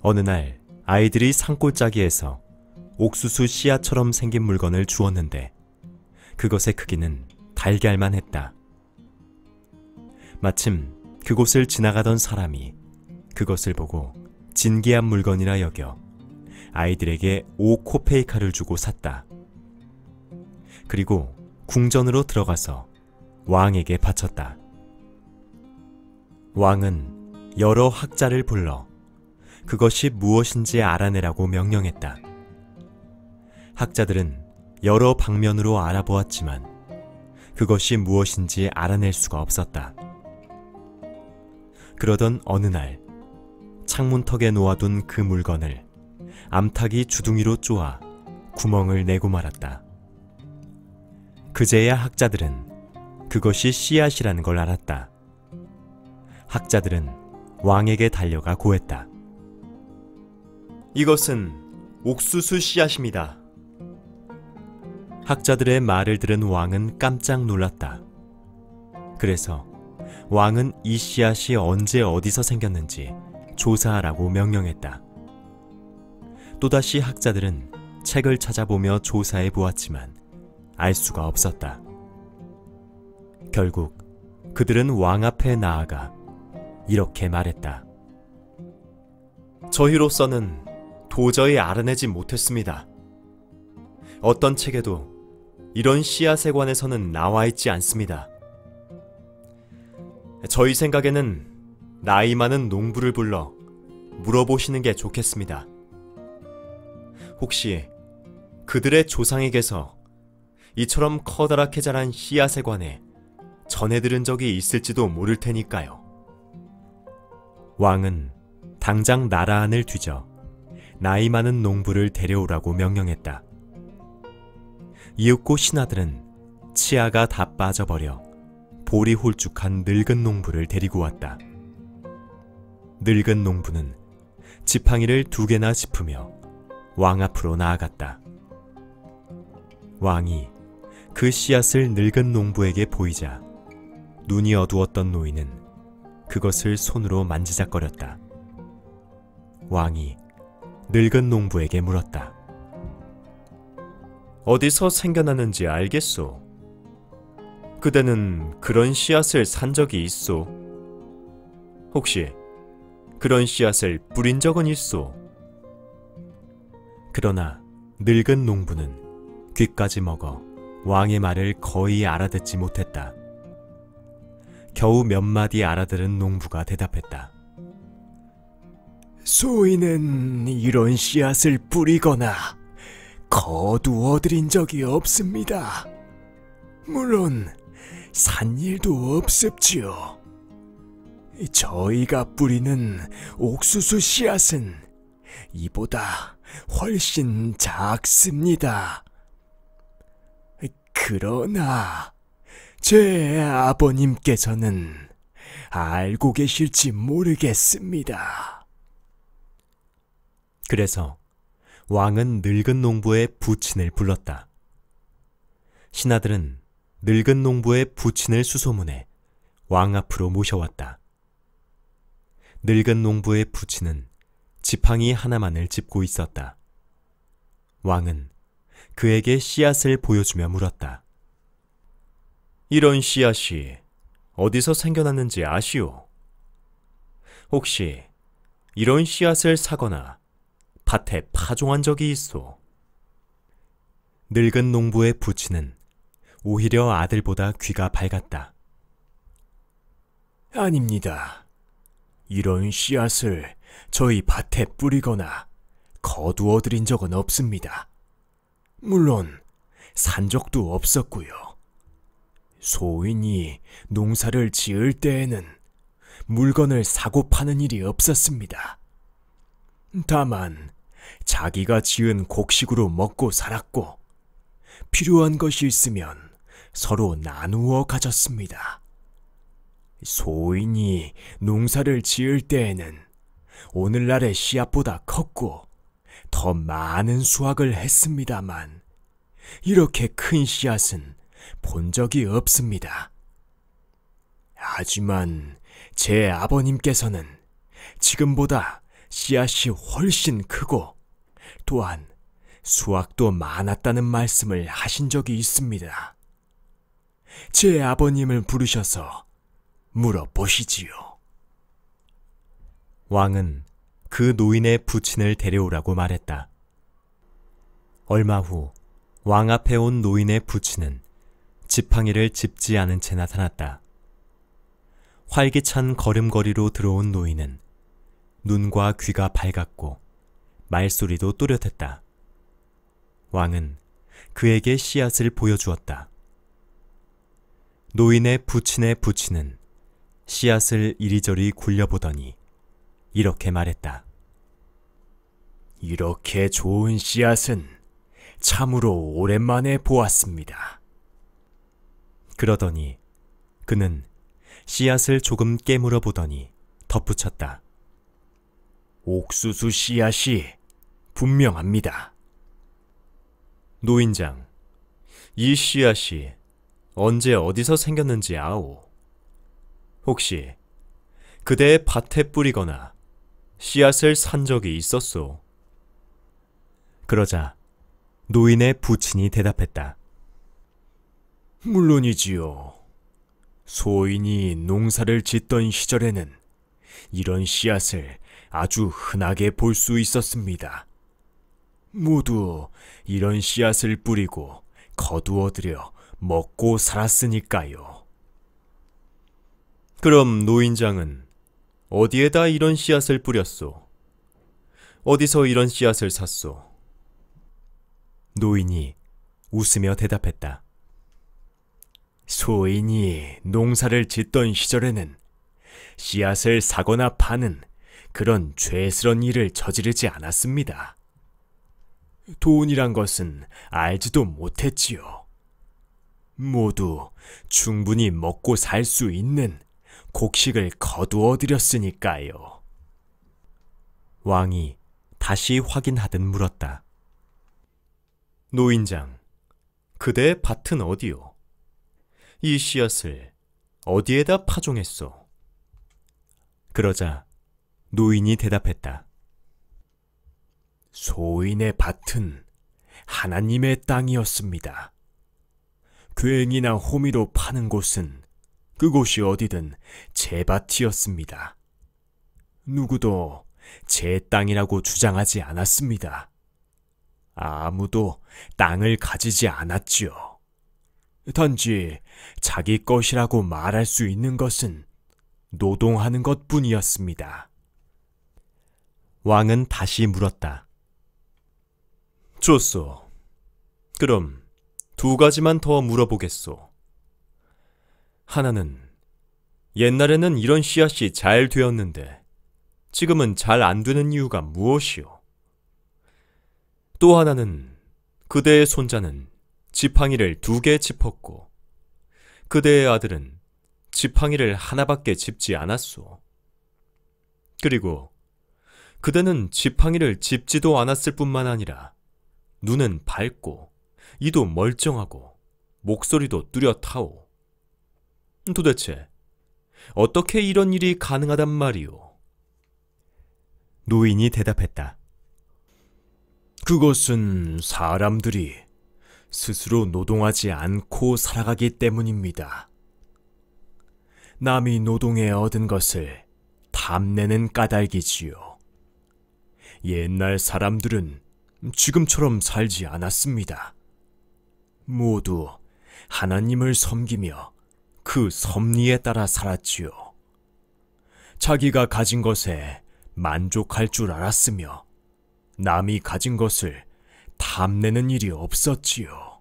어느 날 아이들이 산골짜기에서 옥수수 씨앗처럼 생긴 물건을 주었는데 그것의 크기는 달걀만 했다. 마침 그곳을 지나가던 사람이 그것을 보고 진귀한 물건이라 여겨 아이들에게 5코페이카를 주고 샀다. 그리고 궁전으로 들어가서 왕에게 바쳤다. 왕은 여러 학자를 불러 그것이 무엇인지 알아내라고 명령했다. 학자들은 여러 방면으로 알아보았지만 그것이 무엇인지 알아낼 수가 없었다. 그러던 어느 날 창문턱에 놓아둔 그 물건을 암탉이 주둥이로 쪼아 구멍을 내고 말았다. 그제야 학자들은 그것이 씨앗이라는 걸 알았다. 학자들은 왕에게 달려가 고했다. 이것은 옥수수 씨앗입니다. 학자들의 말을 들은 왕은 깜짝 놀랐다. 그래서 왕은 이 씨앗이 언제 어디서 생겼는지 조사하라고 명령했다. 또다시 학자들은 책을 찾아보며 조사해 보았지만 알 수가 없었다. 결국 그들은 왕 앞에 나아가 이렇게 말했다. 저희로서는 도저히 알아내지 못했습니다. 어떤 책에도 이런 씨앗에 관해서는 나와 있지 않습니다. 저희 생각에는 나이 많은 농부를 불러 물어보시는 게 좋겠습니다. 혹시 그들의 조상에게서 이처럼 커다랗게 자란 씨앗에 관해 전해들은 적이 있을지도 모를 테니까요. 왕은 당장 나라 안을 뒤져 나이 많은 농부를 데려오라고 명령했다. 이윽고 신하들은 치아가 다 빠져버려 볼이 홀쭉한 늙은 농부를 데리고 왔다. 늙은 농부는 지팡이를 2개나 짚으며 왕 앞으로 나아갔다. 왕이 그 씨앗을 늙은 농부에게 보이자 눈이 어두웠던 노인은 그것을 손으로 만지작거렸다. 왕이 늙은 농부에게 물었다. 어디서 생겨나는지 알겠소? 그대는 그런 씨앗을 산 적이 있소? 혹시 그런 씨앗을 뿌린 적은 있소? 그러나 늙은 농부는 귀까지 먹어 왕의 말을 거의 알아듣지 못했다. 겨우 몇 마디 알아들은 농부가 대답했다. 소인은 이런 씨앗을 뿌리거나 거두어들인 적이 없습니다. 물론 산 일도 없습지요. 저희가 뿌리는 옥수수 씨앗은 이보다 훨씬 작습니다. 그러나 제 아버님께서는 알고 계실지 모르겠습니다. 그래서 왕은 늙은 농부의 부친을 불렀다. 신하들은 늙은 농부의 부친을 수소문해 왕 앞으로 모셔왔다. 늙은 농부의 부친은 지팡이 하나만을 짚고 있었다. 왕은 그에게 씨앗을 보여주며 물었다. 이런 씨앗이 어디서 생겨났는지 아시오? 혹시 이런 씨앗을 사거나 밭에 파종한 적이 있소? 늙은 농부의 부친은 오히려 아들보다 귀가 밝았다. 아닙니다. 이런 씨앗을 저희 밭에 뿌리거나 거두어들인 적은 없습니다. 물론 산 적도 없었고요. 소인이 농사를 지을 때에는 물건을 사고 파는 일이 없었습니다. 다만 자기가 지은 곡식으로 먹고 살았고 필요한 것이 있으면 서로 나누어 가졌습니다. 소인이 농사를 지을 때에는 오늘날의 씨앗보다 컸고 더 많은 수확을 했습니다만 이렇게 큰 씨앗은 본 적이 없습니다. 하지만 제 아버님께서는 지금보다 씨앗이 훨씬 크고 또한 수확도 많았다는 말씀을 하신 적이 있습니다. 제 아버님을 부르셔서 물어보시지요. 왕은 그 노인의 부친을 데려오라고 말했다. 얼마 후 왕 앞에 온 노인의 부친은 지팡이를 짚지 않은 채 나타났다. 활기찬 걸음걸이로 들어온 노인은 눈과 귀가 밝았고 말소리도 또렷했다. 왕은 그에게 씨앗을 보여주었다. 노인의 부친의 부친은 씨앗을 이리저리 굴려보더니 이렇게 말했다. 이렇게 좋은 씨앗은 참으로 오랜만에 보았습니다. 그러더니 그는 씨앗을 조금 깨물어 보더니 덧붙였다. 옥수수 씨앗이 분명합니다. 노인장, 이 씨앗이 언제 어디서 생겼는지 아오? 혹시 그대의 밭에 뿌리거나 씨앗을 산 적이 있었소? 그러자 노인의 부친이 대답했다. 물론이지요. 소인이 농사를 짓던 시절에는 이런 씨앗을 아주 흔하게 볼 수 있었습니다. 모두 이런 씨앗을 뿌리고 거두어들여 먹고 살았으니까요. 그럼 노인장은 어디에다 이런 씨앗을 뿌렸소? 어디서 이런 씨앗을 샀소? 노인이 웃으며 대답했다. 소인이 농사를 짓던 시절에는 씨앗을 사거나 파는 그런 죄스런 일을 저지르지 않았습니다. 돈이란 것은 알지도 못했지요. 모두 충분히 먹고 살 수 있는 곡식을 거두어 들였으니까요. 왕이 다시 확인하듯 물었다. 노인장, 그대의 밭은 어디요? 이 씨앗을 어디에다 파종했소? 그러자 노인이 대답했다. 소인의 밭은 하나님의 땅이었습니다. 괭이나 호미로 파는 곳은 그곳이 어디든 제 밭이었습니다. 누구도 제 땅이라고 주장하지 않았습니다. 아무도 땅을 가지지 않았지요. 단지 자기 것이라고 말할 수 있는 것은 노동하는 것뿐이었습니다. 왕은 다시 물었다. 좋소. 그럼 두 가지만 더 물어보겠소. 하나는 옛날에는 이런 씨앗이 잘 되었는데 지금은 잘 안 되는 이유가 무엇이오? 또 하나는 그대의 손자는 지팡이를 2개 짚었고 그대의 아들은 지팡이를 하나밖에 짚지 않았소. 그리고 그대는 지팡이를 짚지도 않았을 뿐만 아니라 눈은 밝고 이도 멀쩡하고 목소리도 뚜렷하오. 도대체 어떻게 이런 일이 가능하단 말이오? 노인이 대답했다. 그것은 사람들이 스스로 노동하지 않고 살아가기 때문입니다. 남이 노동해 얻은 것을 탐내는 까닭이지요. 옛날 사람들은 지금처럼 살지 않았습니다. 모두 하나님을 섬기며 그 섭리에 따라 살았지요. 자기가 가진 것에 만족할 줄 알았으며 남이 가진 것을 탐내는 일이 없었지요.